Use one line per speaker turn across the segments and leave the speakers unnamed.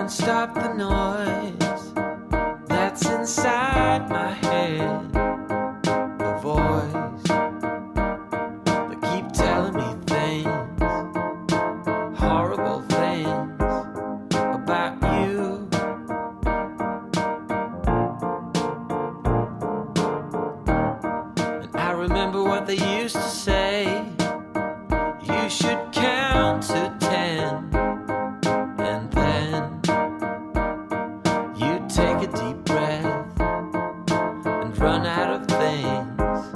can't stop the noise that's inside my head. A voice that keep telling me things, horrible things about you. And I remember what they used to say. You should count to 10, and then you take a deep breath and run out of things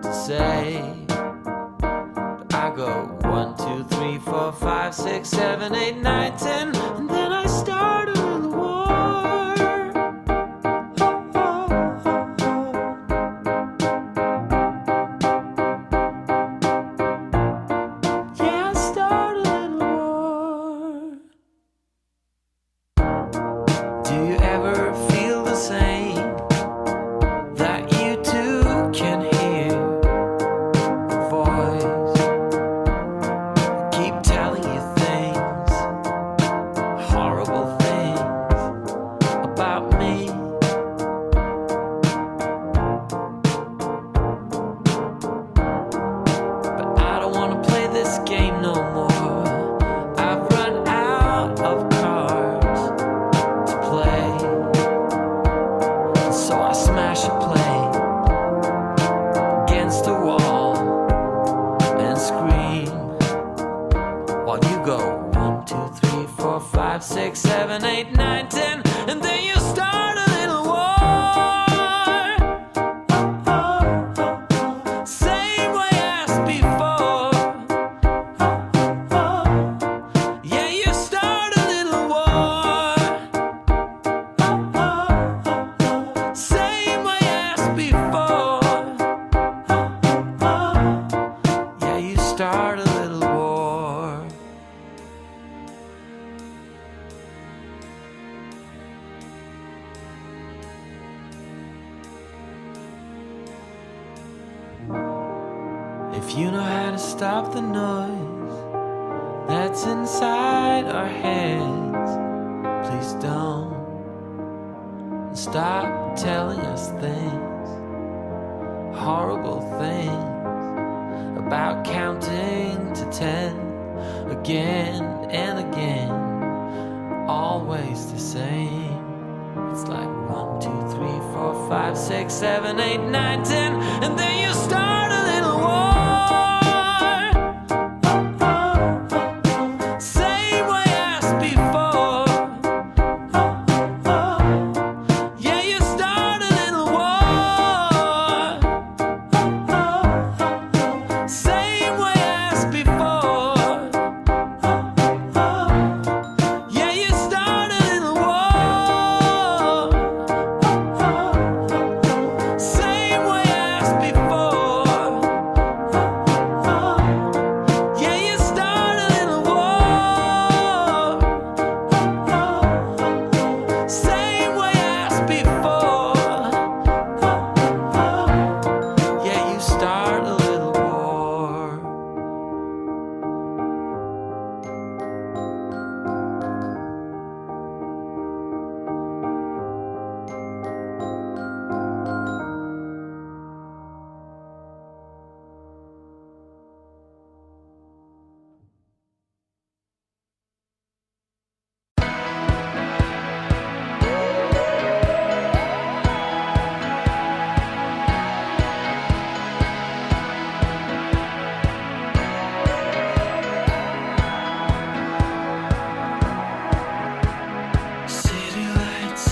to say. But I go 1, 2, 3, 4, 5, 6, 7, 8, 9, 10, and then I start a little war. Yeah, I start a little war. Do you ever feel the same? That you too can hear a voice keep telling you things, horrible things about me. But I don't want to play this game no more. I've run out of cards to play, so I smash a plate against the wall and scream while you go 1, 2, 3, 4, 5, 6, 7, 8, 9, 10, and then you start a little war. Same way as before. Yeah, you start a little war. Same way as before. Yeah, you start a little war. If you know how to stop the noise that's inside our heads, please don't. And stop telling us things, horrible things about counting to 10 again and again, always the same. It's like 1, 2, 3, 4, 5, 6, 7, 8, 9, 10, and then you start a little war. Same way as before. Yeah, you start a little war. Same way as before. Yeah, you start a little war. Same way as before. Yeah, you start a little war. Same way as before. Yeah, you start a little war. City lights,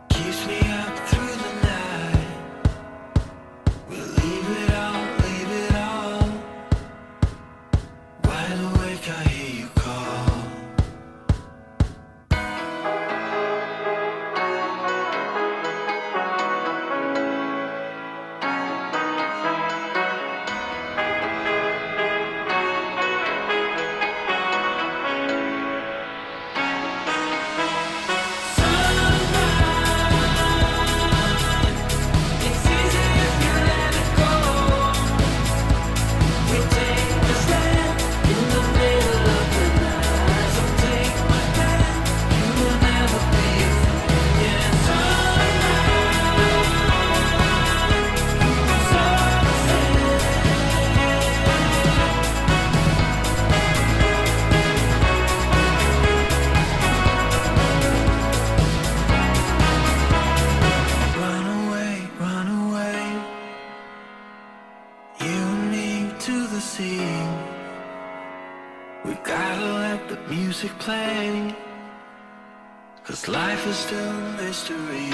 keeps me up through the night. We'll leave it all, leave it all. Wide awake, I hear you call. Sunrise. music playing, 'cause life is still a mystery.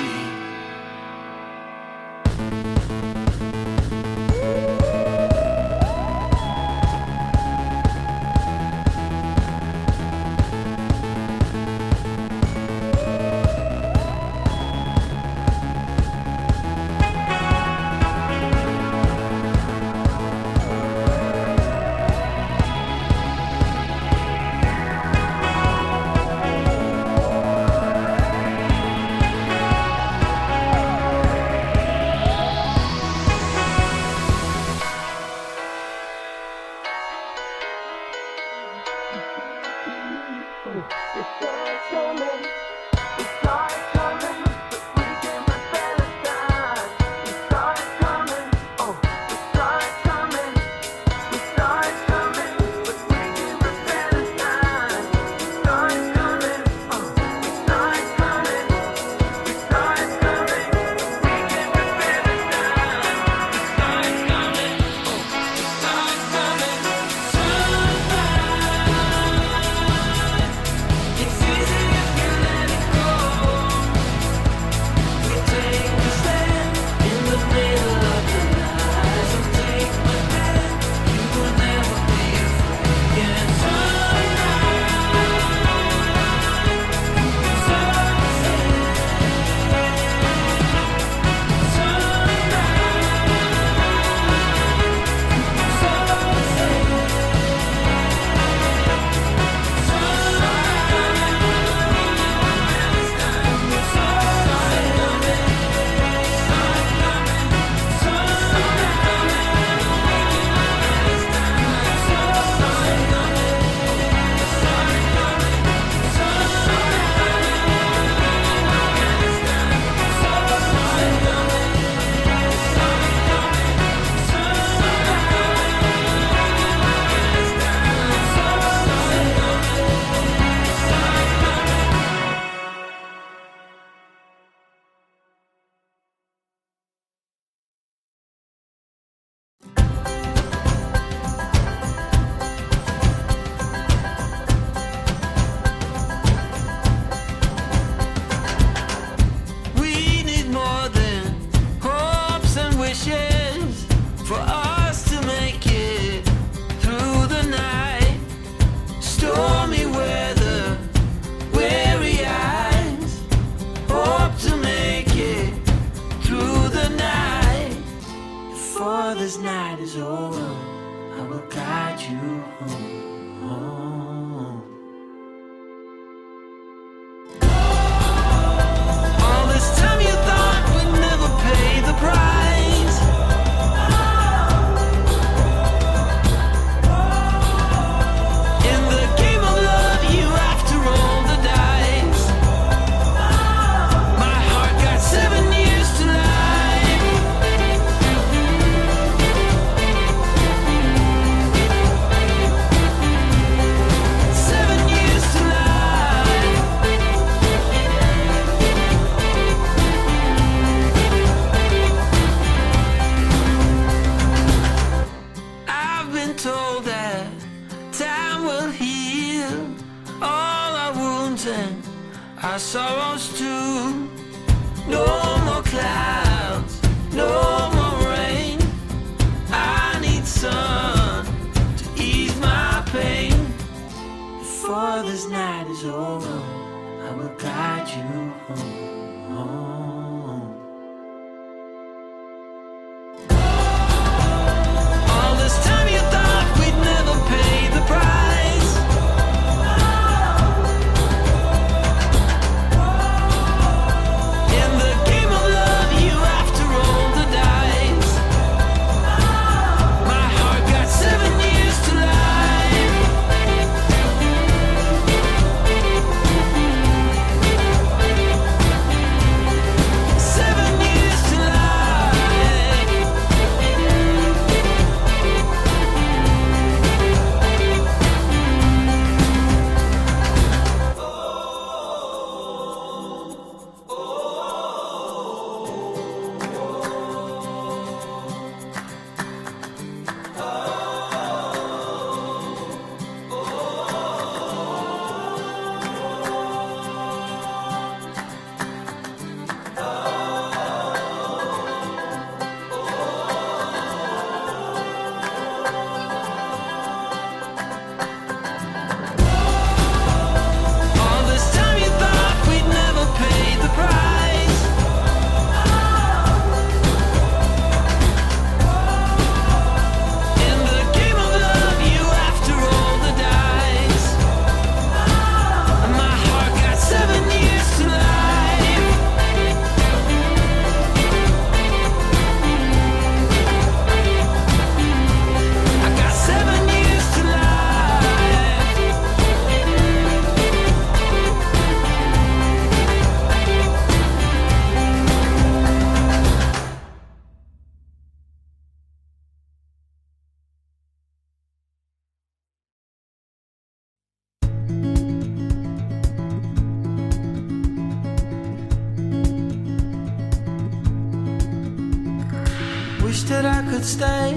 wish that I could stay.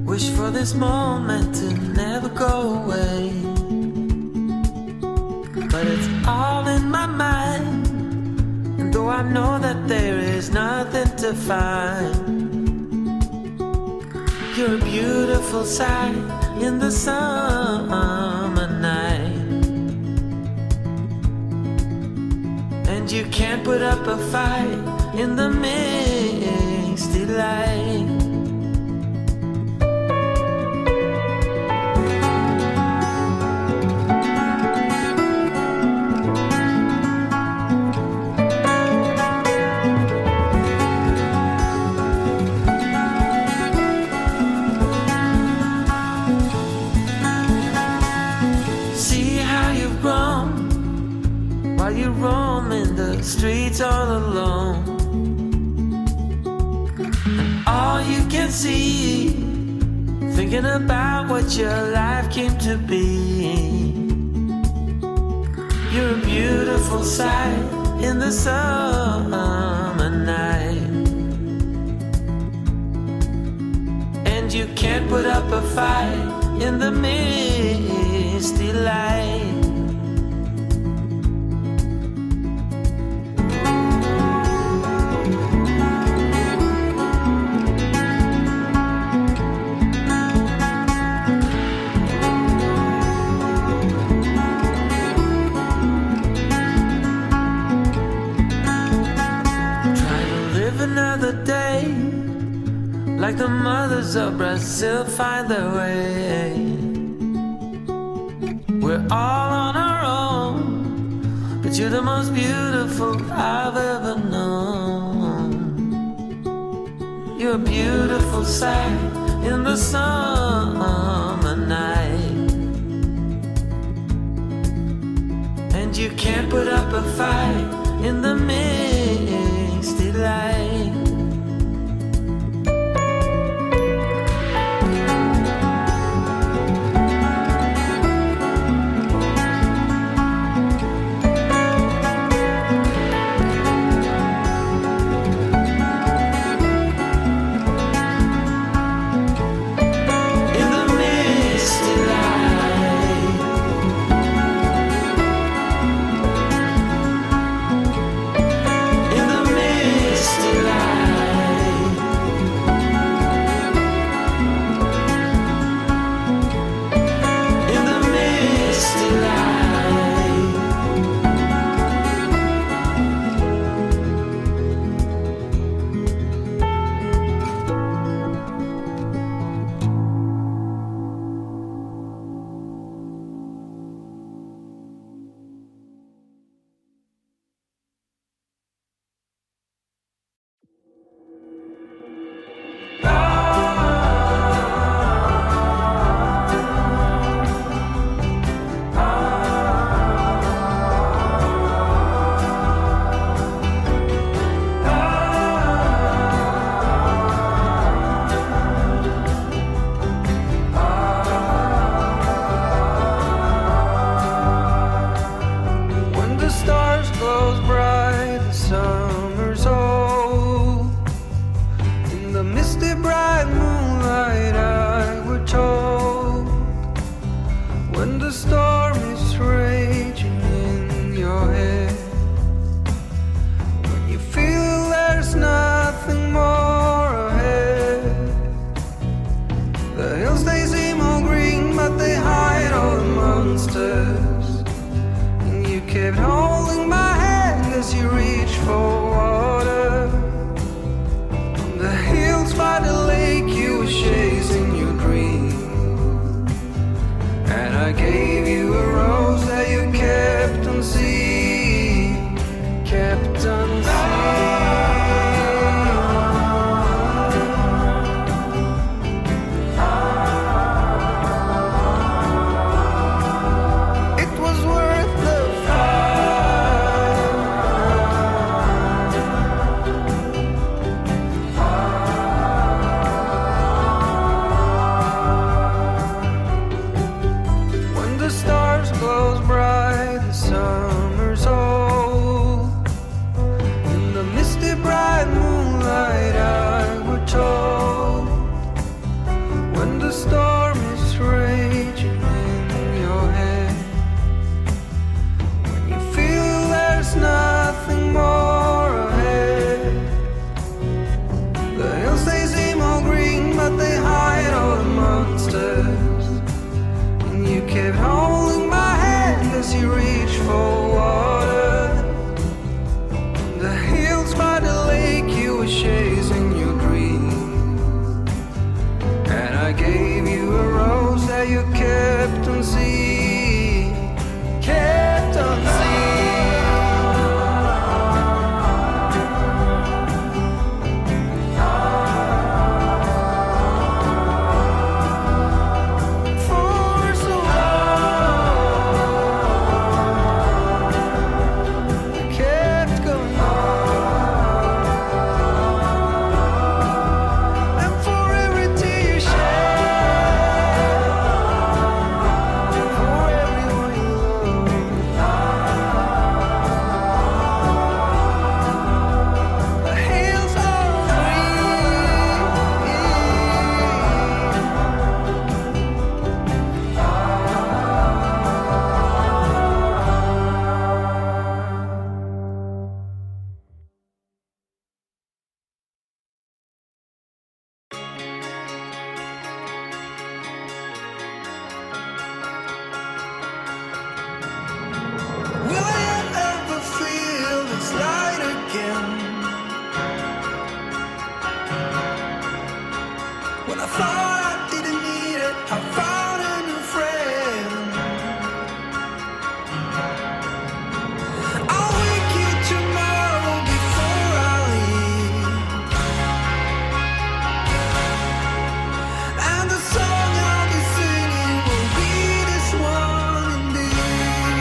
Wish for this moment to never go away. But it's all in my mind. And though I know that there is nothing to find, you're a beautiful sight in the summer night. And you can't put up a fight in the misty light. You roaming the streets all alone, and all you can see, thinking about what your life came to be. You're a beautiful sight in the summer night, and you can't put up a fight in the misty light. Another day, like the mothers of Brazil find their way. We're all on our own, but you're the most beautiful I've ever known. You're a beautiful sight in the summer night, and you can't put up a fight in the misty light. hills by the lake, you were chasing your dreams, and I gave you a rose that you kept unseen, kept unseen. When I thought I didn't need it, I found a new friend. I'll wake you tomorrow before I leave, and the song I'll be singing will be this one indeed.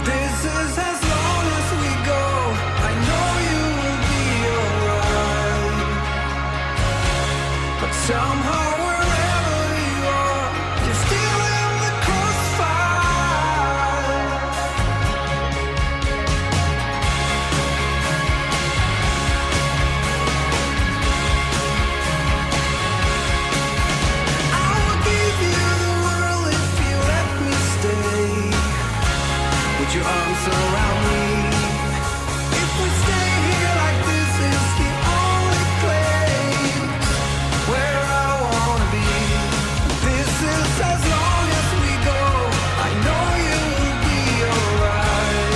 This is as long as we go. I know you will be alright. But somehow wherever you are, you're still in the crossfire. I will give you the world if you let me stay. Put your arms around me. If we stay here like this is the only place where I wanna be. This is as long as we go. I know you will be alright.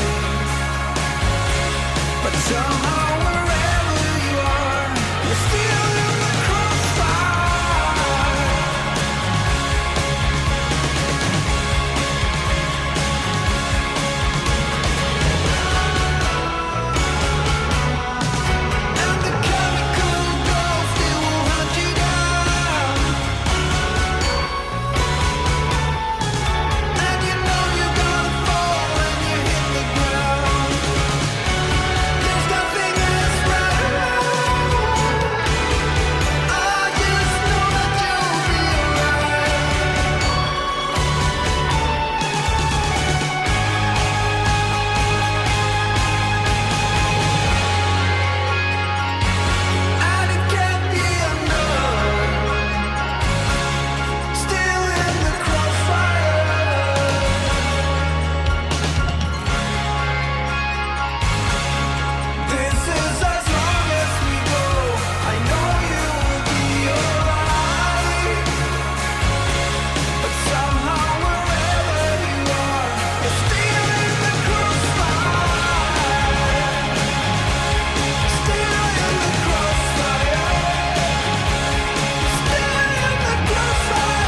But somehow wherever you are, you're still in the crossfire. And the chemical ghost, it will hunt you down. And you know you're gonna fall when you hit the ground. There's nothing else right. I just know that you'll be alright. And it can't be undone. Still in the crossfire. This is as long as we go. I know you will be alright. But somehow wherever you are, you're still in the crossfire. Still in the crossfire. Still in the crossfire.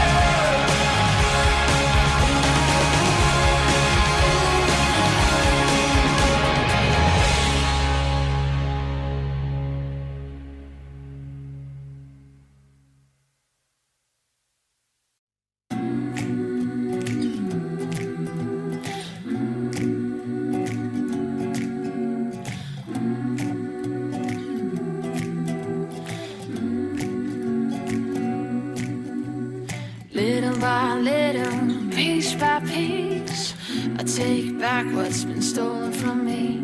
Little by little, piece by piece, I take back what's been stolen from me.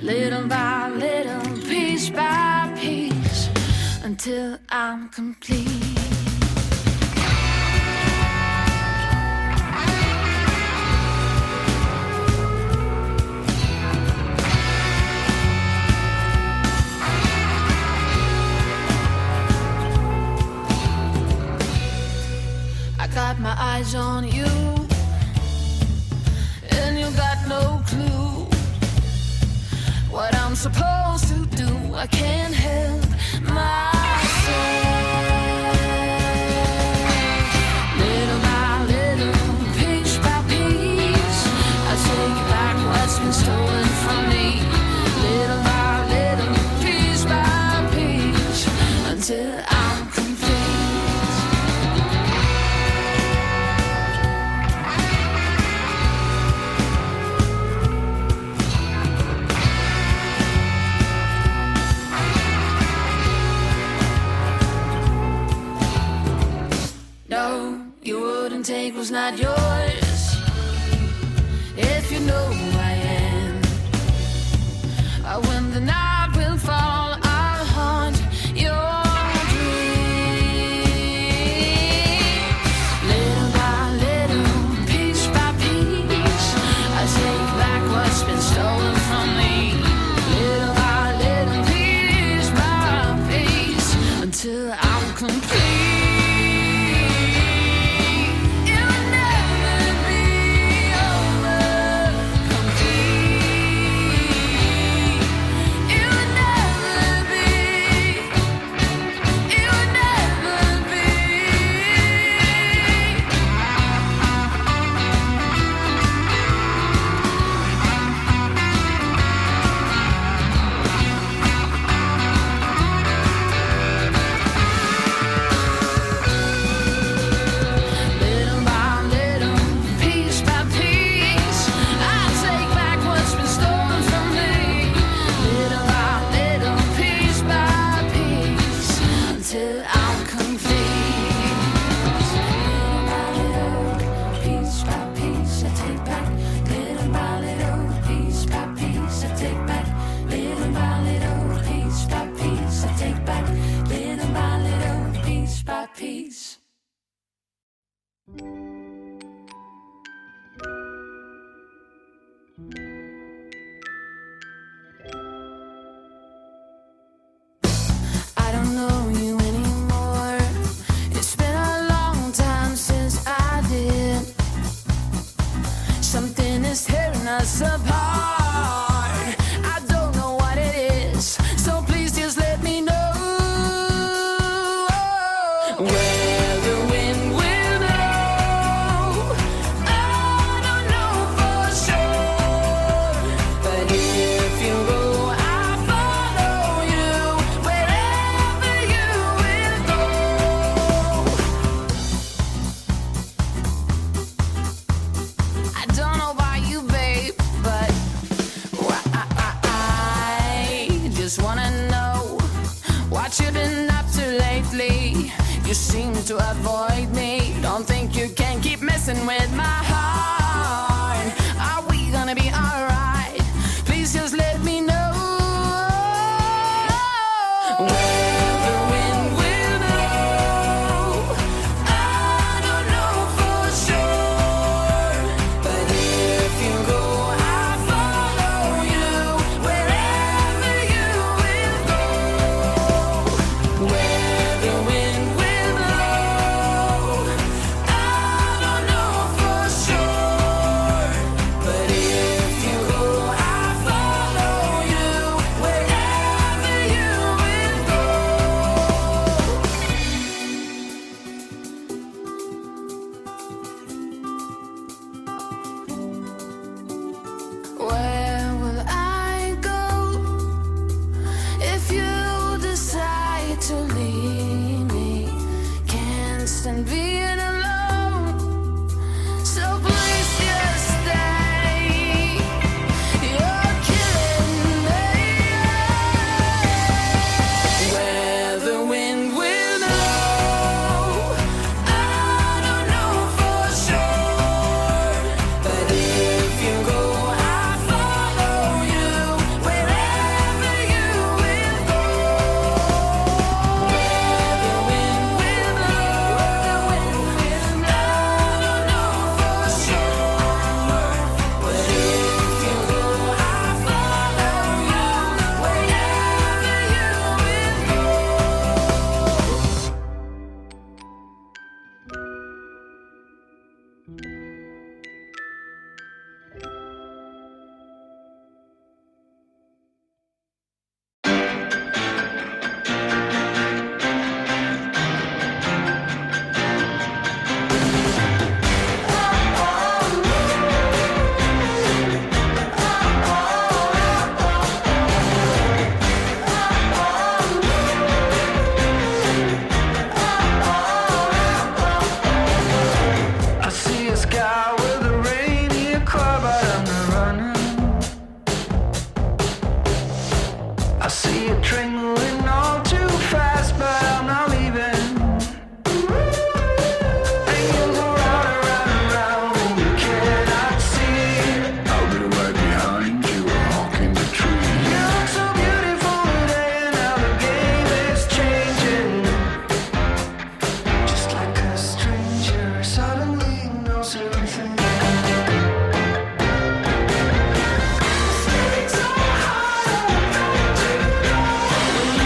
Little by little, piece by piece, until I'm complete. I got my eyes on you, and you got no clue what I'm supposed to do. I can't help myself. Little by little, piece by piece, I take back what's been stolen from me. Little by little, piece by piece, until I'm complete. No, you wouldn't take what's not yours. If you know who I am, when the night will fall, I'll haunt your dreams. Little by little, piece by piece, I take back what's been stolen from me. Little by little, piece by piece, until I'm complete. Peace. I don't know you anymore. It's been a long time since I did. Something is tearing us apart. I don't know what it is, so please just let me know. Where the wind will blow, I don't know for sure. But if you go, I'll follow you wherever you will go. I don't know about you, babe, but I just wanna know what you've been up to lately. You seem to avoid me. Don't think you can keep messing with my heart. Are we gonna be alright? Please just let me know. Where the wind will blow, I don't know for sure. But if you go, I'll follow you wherever you will go. Where the wind will blow, I don't know for sure.
see it train moving all too fast, but I'm not leaving. And you go round and round and round, and you cannot see.
I'll be right behind you, walking the tree.
You look so beautiful today, and now the game is changing. Just like a stranger suddenly knows everything. Stakes are high, I want you to know.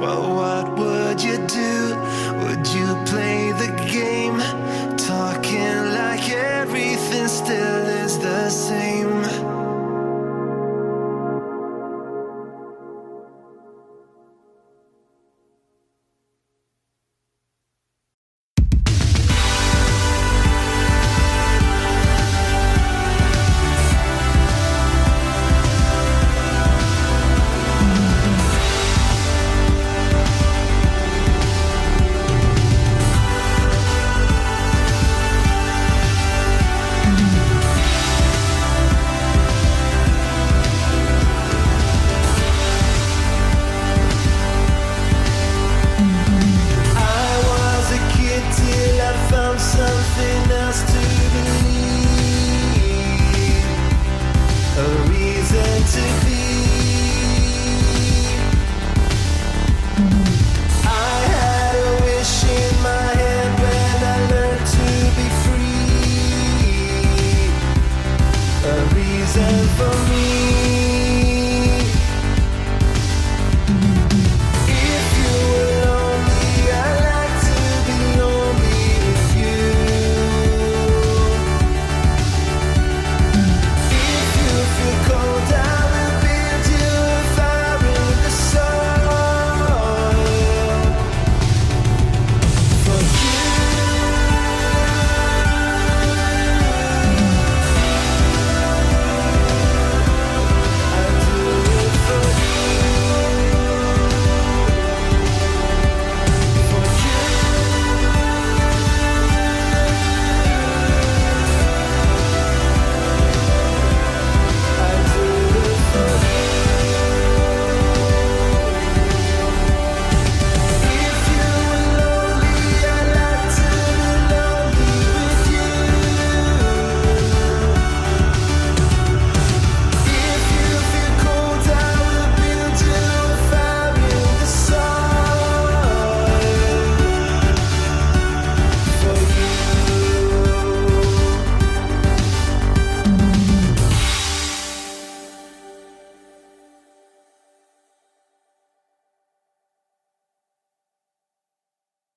Well, what would you do? Would you play the game?